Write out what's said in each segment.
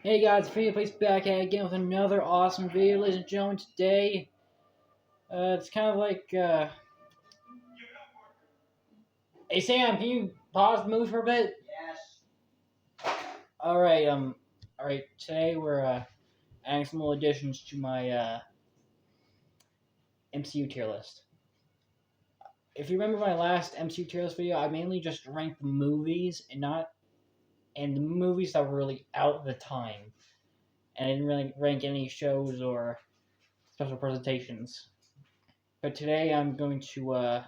Hey guys, Place back at again with another awesome video, ladies and gentlemen. Today, it's kind of like, hey Sam, can you pause the movie for a bit? All right, all right. Today we're adding some little additions to my MCU tier list. If you remember my last MCU tier list video, I mainly just ranked the movies and the movies that were really out at the time, and I didn't really rank any shows or special presentations. But today I'm going to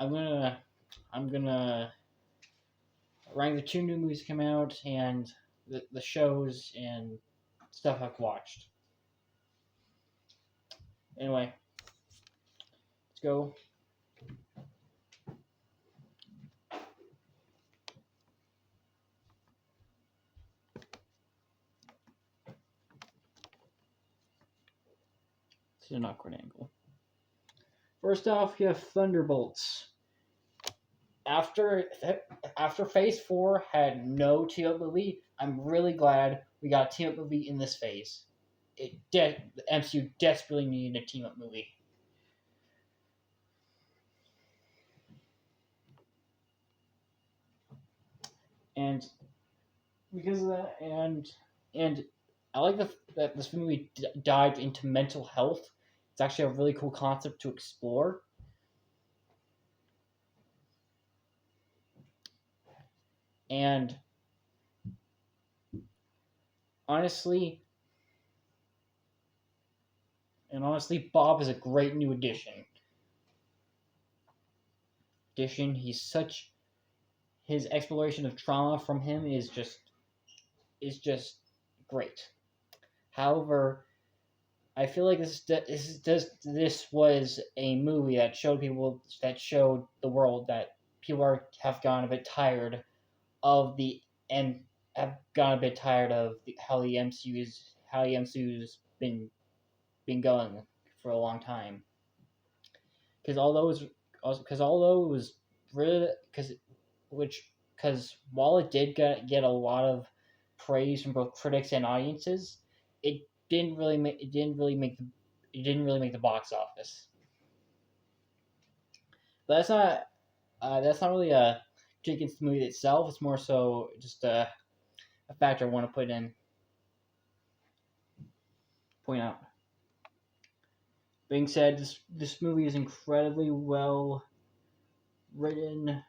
I'm gonna I'm gonna rank the two new movies that come out and the shows and stuff I've watched. Anyway, let's go. This is an awkward angle. First off, you have Thunderbolts. After Phase 4 had no team-up movie, I'm really glad we got a team-up movie in this phase. The MCU desperately needed a team-up movie. And because of that, and I like that this movie dived into mental health. It's actually a really cool concept to explore. And honestly, Bob is a great new addition. He's such his exploration of trauma from him is just great. However, I feel like this was a movie that showed the world that people have gone a bit tired of how the MCU's been going for a long time. Because although it was really because while it did get a lot of praise from both critics and audiences, it didn't really make the box office. But that's not really a critique against the movie itself. It's more so just a factor I want to point out. Being said, this movie is incredibly well written.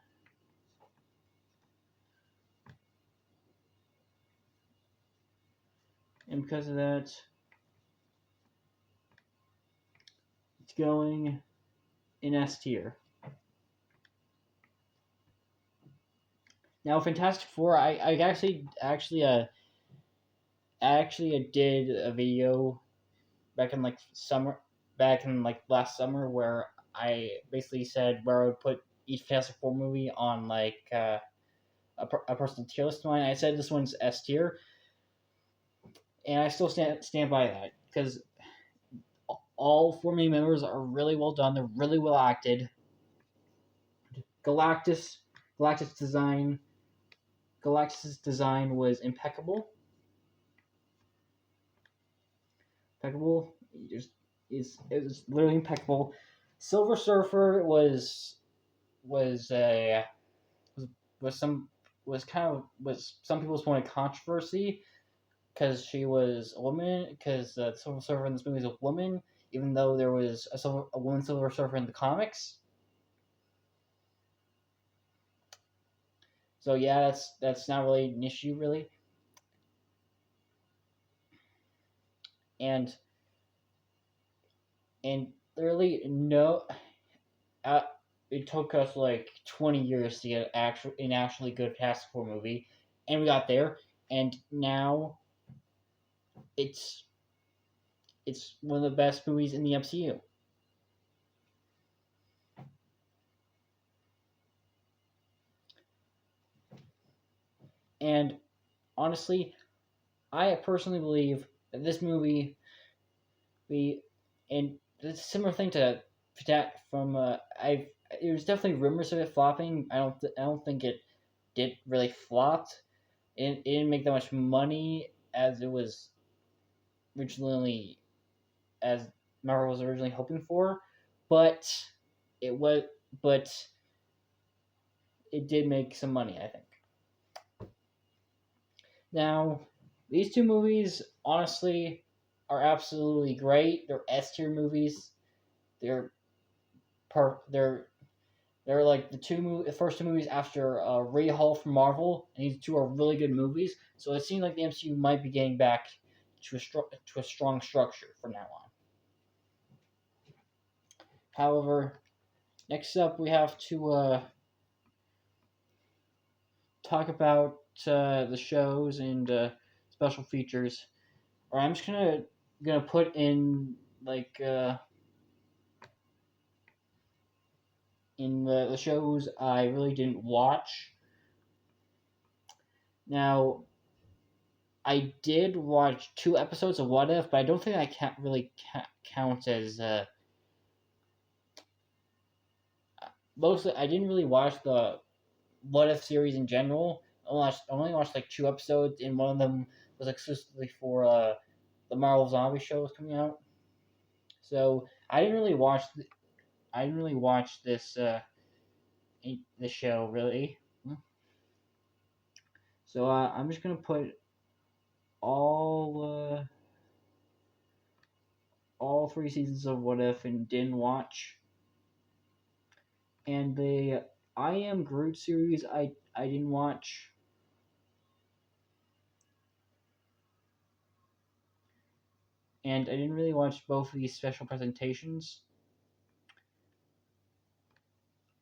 And because of that, it's going in S tier. Now, Fantastic Four, I actually did a video back in last summer where I basically said where I would put each Fantastic Four movie on a personal tier list of mine. I said this one's S tier, and I still stand by that because all four main members are really well done. They're really well acted. Galactus' design was impeccable. It was literally impeccable. Silver Surfer was some people's point of controversy because she was a woman, because the Silver Surfer in this movie is a woman, even though there was a woman Silver Surfer in the comics. So yeah, that's not really an issue, really. And literally no, it took us like 20 years to get an actually good Fantastic Four movie, and we got there, and now it's one of the best movies in the MCU. And honestly, I personally believe that this movie, and it's a similar thing to from it was definitely rumors of it flopping. I don't think it did really flopped. It didn't make that much money as it was originally as Marvel was originally hoping for, but it was but it did make some money, I think. Now, these two movies honestly are absolutely great. They're S tier movies. They're they're like the first two movies after Rehaul from Marvel, and these two are really good movies. So it seems like the MCU might be getting back to a strong structure from now on. However, next up we have to talk about the shows and special features. Or I'm just gonna put in like in the shows I really didn't watch. Now, I did watch 2 episodes of What If, but I don't think I can't really count as mostly. I didn't really watch the What If series in general. I only watched like 2 episodes, and one of them was exclusively for the Marvel Zombie show was coming out. So I didn't really watch. I didn't really watch this show really. So I'm just gonna put all all 3 seasons of What If and didn't watch, and the I Am Groot series I didn't watch, and I didn't really watch both of these special presentations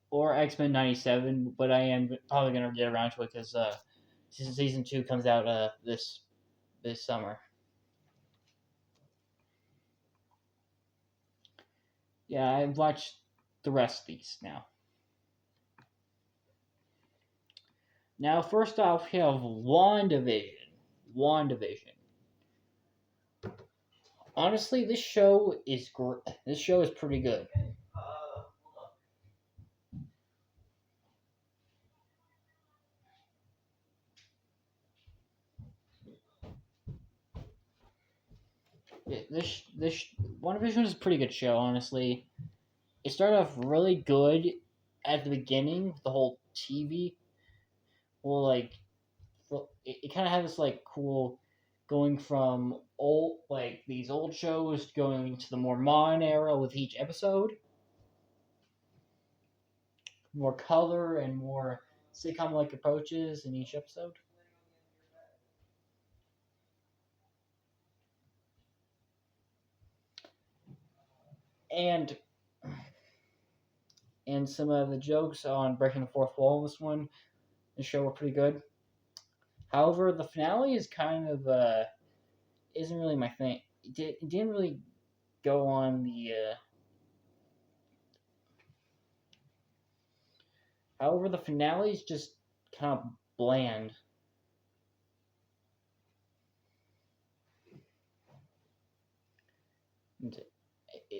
or X-Men '97, but I am probably gonna get around to it because season 2 comes out this summer. Yeah, I've watched the rest of these now. Now, first off, we have WandaVision. WandaVision. Honestly, this show is pretty good. This WandaVision is a pretty good show. Honestly, it started off really good at the beginning. The whole TV, well, like it kind of had this like cool going from old like these old shows going to the more modern era with each episode, more color and more sitcom like approaches in each episode. And some of the jokes on breaking the fourth wall in this show were pretty good. However, the finale is kind of isn't really my thing. It didn't really go on the. However, the finale is just kind of bland.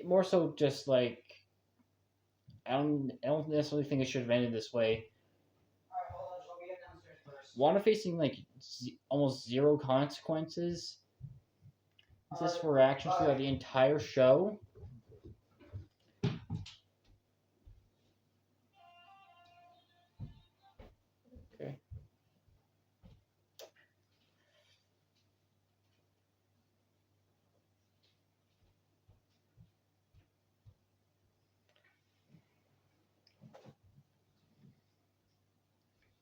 More so, just like I don't necessarily think it should have ended this way. Wanda facing like almost zero consequences. Is this for actions throughout the entire show? Okay.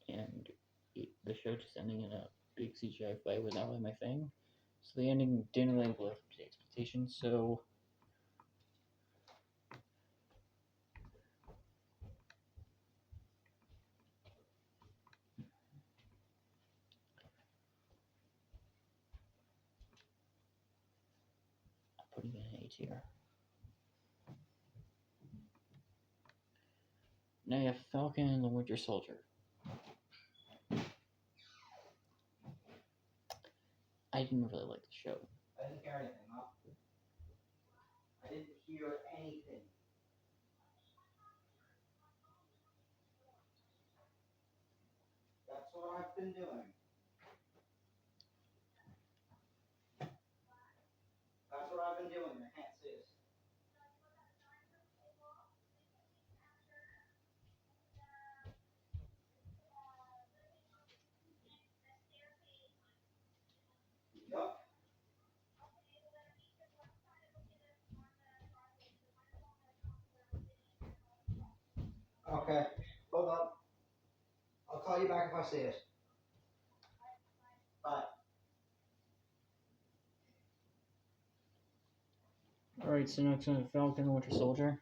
And the show just ending in a big CGI fight was not really my thing. So the ending didn't really live up to expectations. So I'm putting it in A tier. Now you have Falcon and the Winter Soldier. I didn't really like the show. I didn't hear anything, huh? I didn't hear anything. what I've been doing. That's what I've been doing. I can't see it. Yup. Okay. Hold on. I'll call you back if I see it. Bye. Alright, so next on Falcon and Winter Soldier.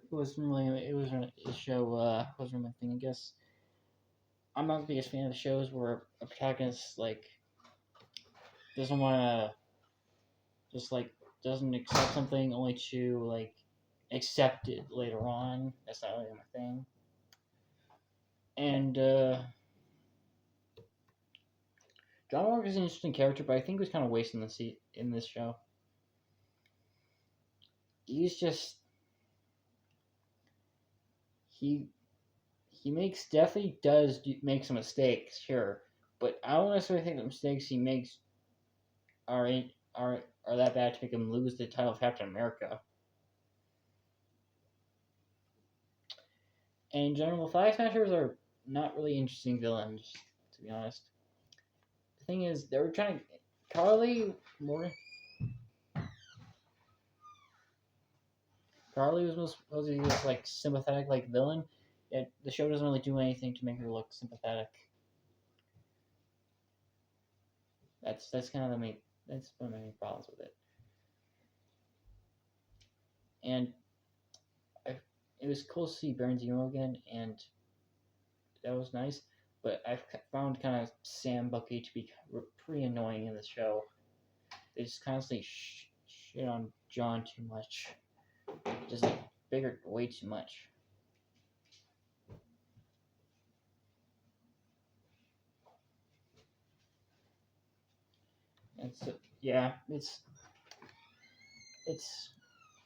It wasn't a show, wasn't my thing, I guess. I'm not the biggest fan of the shows where a protagonist, like, doesn't want to, just, like, doesn't accept something only to, like, accept it later on. That's not really my thing. And, John Walker is an interesting character, but I think he was kind of wasting the seat in this show. He's just, he definitely does make some mistakes, sure, but I don't necessarily think the mistakes he makes are that bad to make him lose the title of Captain America. And in general, Flag Smashers are not really interesting villains, to be honest. The thing is, they were trying to Carly was supposed to be this like sympathetic like villain. Yet the show doesn't really do anything to make her look sympathetic. That's kind of the main that's one of the main problems with it. And it was cool to see Baron Zemo again, and that was nice. But I've found kind of Sam Bucky to be pretty annoying in the show. They just constantly shit on John too much. Just like bigger way too much. And so yeah, it's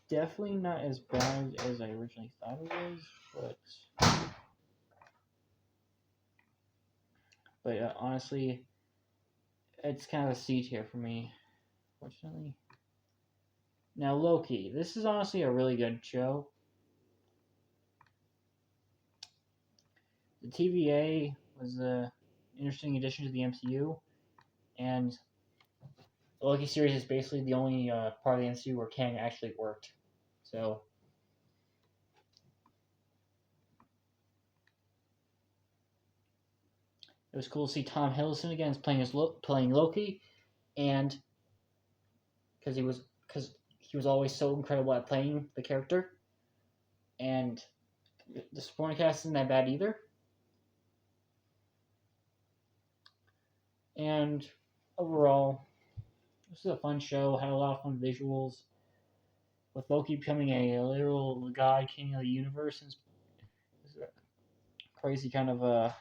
definitely not as bad as I originally thought it was, but honestly, it's kind of a C tier for me, fortunately. Now Loki, this is honestly a really good show. The TVA was an interesting addition to the MCU, and the Loki series is basically the only part of the MCU where Kang actually worked. So it was cool to see Tom Hiddleston again playing Loki, and because he was always so incredible at playing the character, and the supporting cast isn't that bad either. And overall, this is a fun show. Had a lot of fun visuals. With Loki becoming a literal god king of the universe, it's a crazy kind of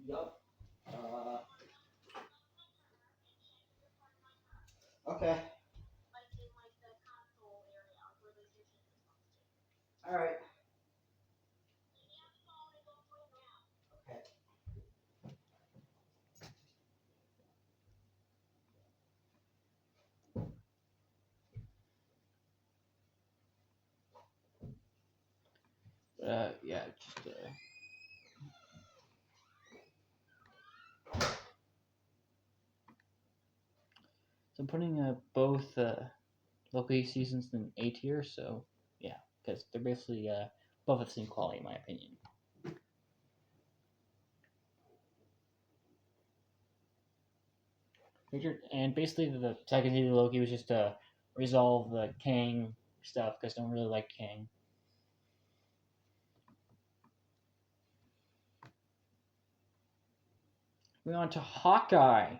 Yup. Okay. All right. Okay. Yeah, just so I'm putting both Loki seasons in A tier. So yeah, because they're basically both of the same quality in my opinion. And basically, the second season of Loki was just to resolve the Kang stuff because I don't really like Kang. Moving on to Hawkeye.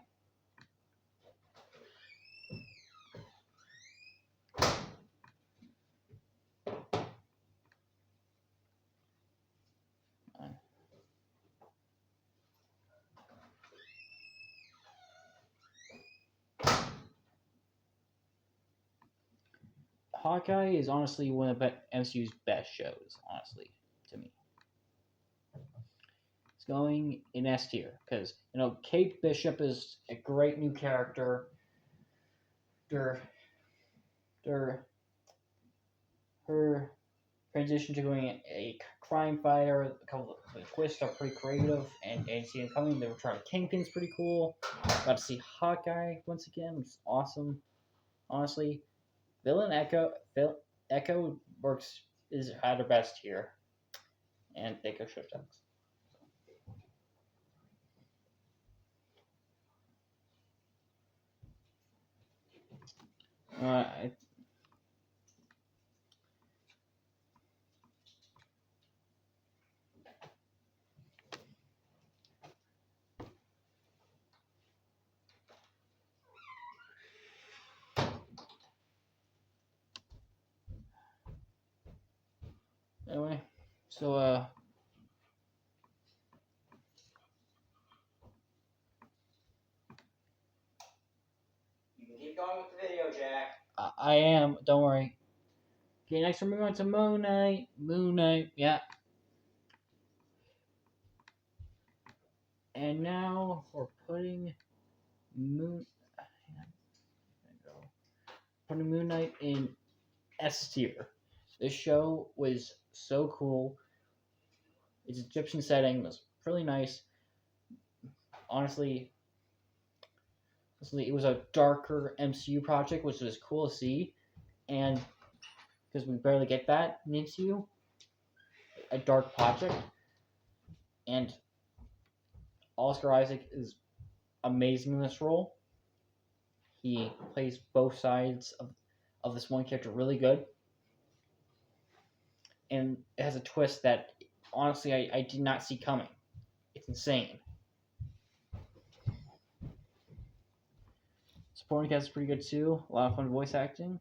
Hawkeye is honestly one of the MCU's best shows, honestly, to me. It's going in S tier because Kate Bishop is a great new character. Her, her, her transition to going a crime fighter, a couple of the twists are pretty creative, and seeing it coming, the return of Kingpin's pretty cool. Got to see Hawkeye once again, which is awesome. Honestly, Villain Echo works is at her best here, and Echo Shift X. Uh, anyway, so you can keep going with the video, Jack. I am. Don't worry. Okay, next we're moving on to Moon Knight. Moon Knight, yeah. And now we're putting Moon. Putting Moon Knight in S tier. This show was so cool. Its Egyptian setting was really nice. Honestly, it was a darker MCU project, which was cool to see. And because we barely get that in the MCU, a dark project. And Oscar Isaac is amazing in this role. He plays both sides of this one character really good. And it has a twist that, honestly, I did not see coming. It's insane. Supporting cast is pretty good too. A lot of fun voice acting.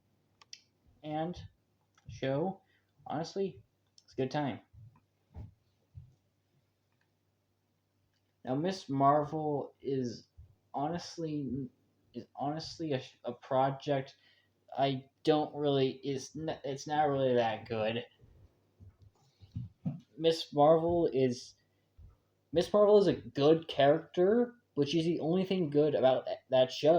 And the show, honestly, it's a good time. Now, Miss Marvel is honestly a project I don't really it's not really that good. Miss Marvel is a good character, but she's the only thing good about that show.